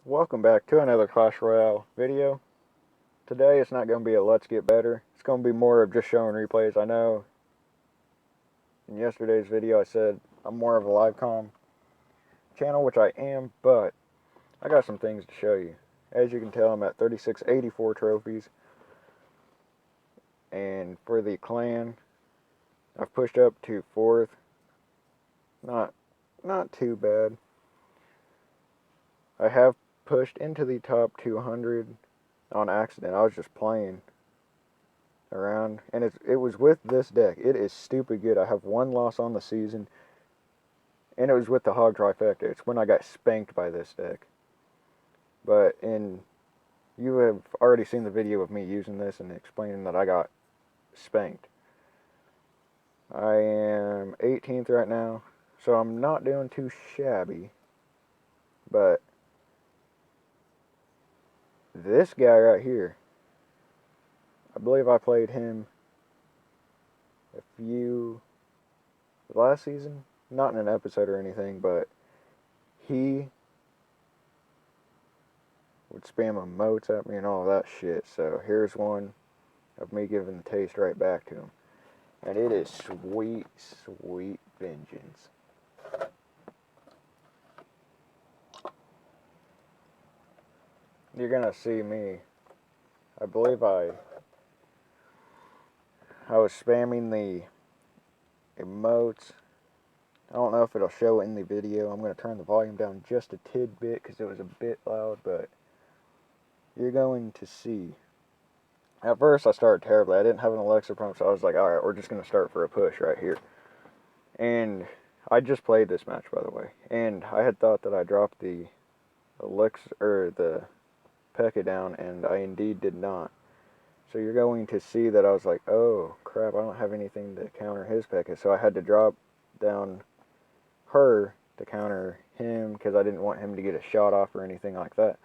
Welcome back to another Clash Royale video. Today it's not going to be a let's get better. It's going to be more of just showing replays. I know in yesterday's video I said I'm more of a live comm channel, which I am, but I got some things to show you. As you can tell, I'm at 3684 trophies. And for the clan, I've pushed up to 4th. Not too bad. I have pushed into the top 200 on accident. I was just playing around, and it was with this deck. It is stupid good. I have one loss on the season, and it was with the Hog Trifecta. It's when I got spanked by this deck. But you have already seen the video of me using this and explaining that I got spanked. I am 18th right now, so I'm not doing too shabby. But this guy right here, I believe I played him last season, not in an episode or anything, but he would spam emotes at me and all that shit. So here's one of me giving the taste right back to him. And it is sweet, sweet vengeance. You're gonna see me. I believe I was spamming the emotes. I don't know if it'll show in the video. I'm going to turn the volume down just a tidbit because it was a bit loud, but you're going to see. At first, I started terribly. I didn't have an Alexa prompt, so I was like, alright, we're just going to start for a push right here. And I just played this match, by the way. And I had thought that I dropped the Elixir, or the P.E.K.K.A down, and I indeed did not. So you're going to see that I was like, oh, crap, I don't have anything to counter his P.E.K.K.A. So I had to drop down her to counter him because I didn't want him to get a shot off or anything like that.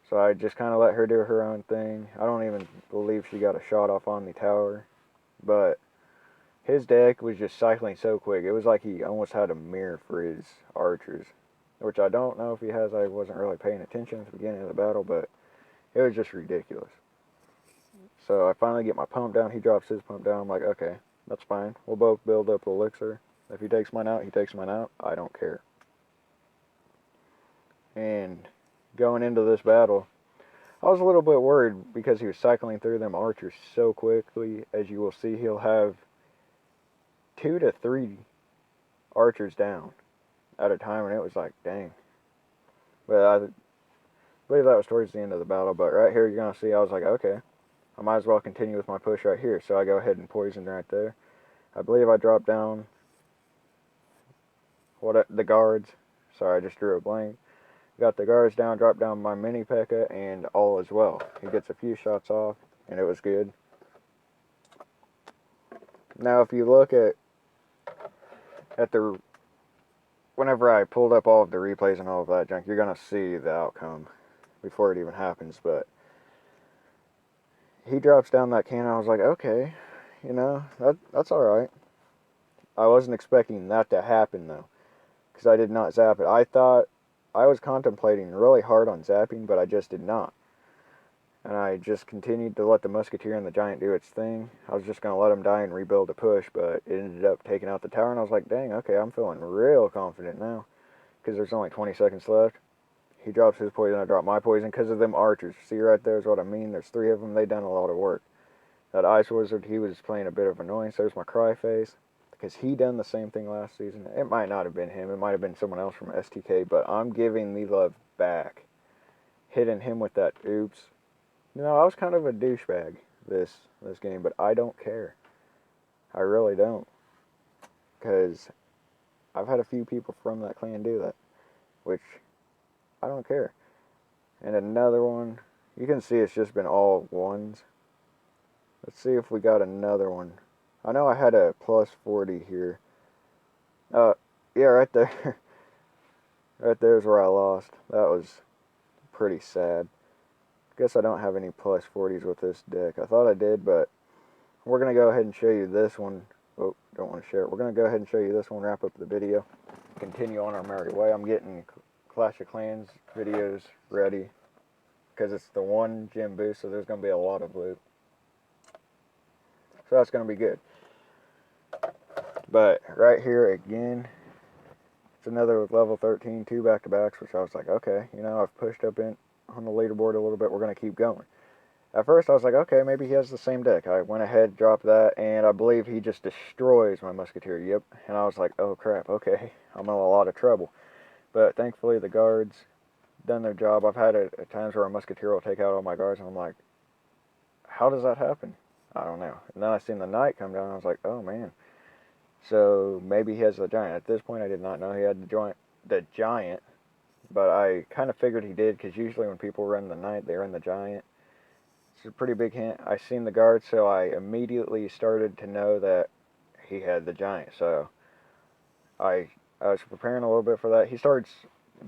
So I just kind of let her do her own thing. I don't even believe she got a shot off on the tower. But his deck was just cycling so quick. It was like he almost had a mirror for his archers. Which I don't know if he has. I wasn't really paying attention at the beginning of the battle, but it was just ridiculous. So I finally get my pump down. He drops his pump down. I'm like, okay, that's fine. We'll both build up Elixir. If he takes mine out, he takes mine out. I don't care. And going into this battle, I was a little bit worried because he was cycling through them archers so quickly. As you will see, he'll have 2 to 3 archers down at a time, and it was like, dang. But I believe that was towards the end of the battle. But right here, you're going to see, I was like, okay, I might as well continue with my push right here. So I go ahead and poison right there. I believe I dropped down the guards. Sorry, I just drew a blank. Got the guards down, dropped down my mini P.E.K.K.A, and all is well. He gets a few shots off, and it was good. Now, if you look at the whenever I pulled up all of the replays and all of that junk, you're gonna see the outcome before it even happens. But he drops down that cannon. I was like, okay, that's all right. I wasn't expecting that to happen though, because I did not zap it. I was contemplating really hard on zapping, but I just did not. And I just continued to let the Musketeer and the Giant do its thing. I was just going to let them die and rebuild a push, but it ended up taking out the tower, and I was like, dang, okay, I'm feeling real confident now, because there's only 20 seconds left. He drops his poison, I drop my poison, because of them archers. See right there is what I mean. There's 3 of them. They done a lot of work. That Ice Wizard, he was playing a bit of annoyance. There's my Cry Face, because he done the same thing last season. It might not have been him. It might have been someone else from STK, but I'm giving the love back. Hitting him with that oops. I was kind of a douchebag this game, but I don't care. I really don't. Because I've had a few people from that clan do that, which I don't care. And another one, you can see it's just been all ones. Let's see if we got another one. I know I had a plus 40 here. Yeah, right there. Right there's where I lost. That was pretty sad. Guess I don't have any plus 40s with this deck. I thought I did, but we're going to go ahead and show you this one. Oh, don't want to share it. We're going to go ahead and show you this one, wrap up the video, continue on our merry way. I'm getting Clash of Clans videos ready, because it's the one gym boost, so there's going to be a lot of loot. So that's going to be good. But right here again, it's another level 13, 2 back-to-backs, which I was like, okay, you know, I've pushed up in on the leaderboard a little bit, we're going to keep going. At first I was like, okay, maybe he has the same deck. I went ahead, dropped that, and I believe he just destroys my Musketeer, yep. And I was like, oh crap, okay, I'm in a lot of trouble. But thankfully the guards done their job. I've had it at times where a Musketeer will take out all my guards, and I'm like, how does that happen? I don't know. And then I seen the knight come down, and I was like, oh man. So maybe he has the giant. At this point I did not know he had the giant, but I kind of figured he did, because usually when people run the knight, they run the giant. It's a pretty big hint. I seen the guard, so I immediately started to know that he had the giant. So I was preparing a little bit for that. He starts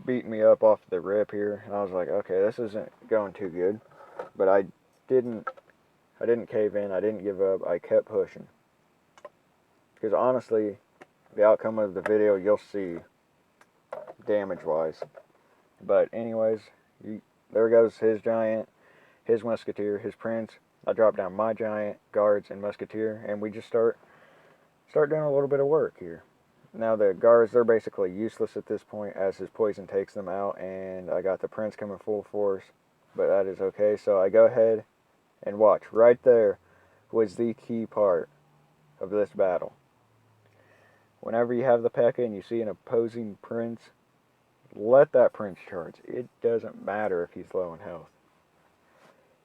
beating me up off the rip here, and I was like, okay, this isn't going too good. But I didn't cave in. I didn't give up. I kept pushing. Because honestly, the outcome of the video you'll see damage-wise. But anyways, there goes his giant, his Musketeer, his Prince. I drop down my giant, guards, and Musketeer, and we just start doing a little bit of work here. Now the guards, they're basically useless at this point as his poison takes them out, and I got the Prince coming full force, but that is okay. So I go ahead and watch. Right there was the key part of this battle. Whenever you have the P.E.K.K.A. and you see an opposing Prince, let that Prince charge. It doesn't matter if he's low in health.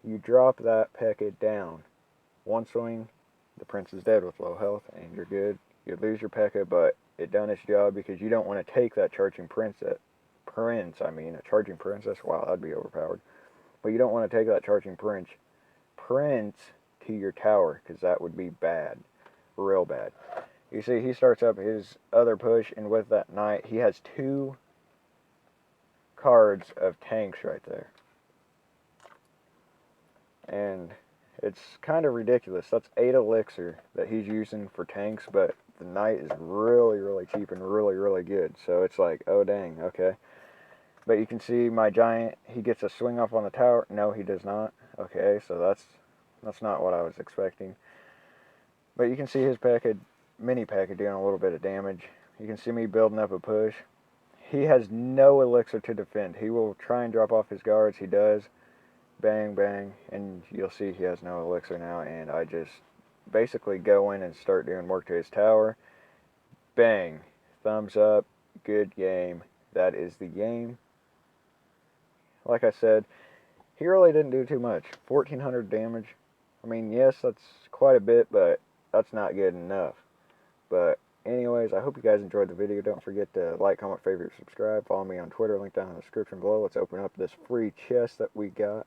You drop that P.E.K.K.A. down. One swing, the Prince is dead with low health, and you're good. You lose your P.E.K.K.A., but it done its job, because you don't want to take that charging a charging princess. Wow, that'd be overpowered. But you don't want to take that charging prince to your tower, because that would be bad. Real bad. You see, he starts up his other push, and with that knight, he has 2 cards of tanks right there. And it's kind of ridiculous. That's 8 elixir that he's using for tanks, but the knight is really, really cheap and really, really good. So it's like, oh dang, okay. But you can see my giant, he gets a swing off on the tower. No, he does not. Okay, so that's not what I was expecting. But you can see his mini P.E.K.K.A. doing a little bit of damage. You can see me building up a push. He has no elixir to defend. He will try and drop off his guards. He does. Bang, bang. And you'll see he has no elixir now. And I just basically go in and start doing work to his tower. Bang. Thumbs up. Good game. That is the game. Like I said, he really didn't do too much. 1,400 damage. I mean, yes, that's quite a bit, but that's not good enough. But anyways, I hope you guys enjoyed the video. Don't forget to like, comment, favorite, subscribe. Follow me on Twitter. Link down in the description below. Let's open up this free chest that we got.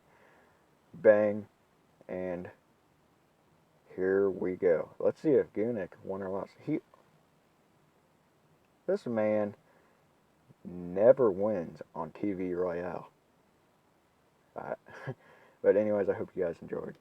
Bang. And here we go. Let's see if Gunic won or lost. This man never wins on TV Royale. But anyways, I hope you guys enjoyed.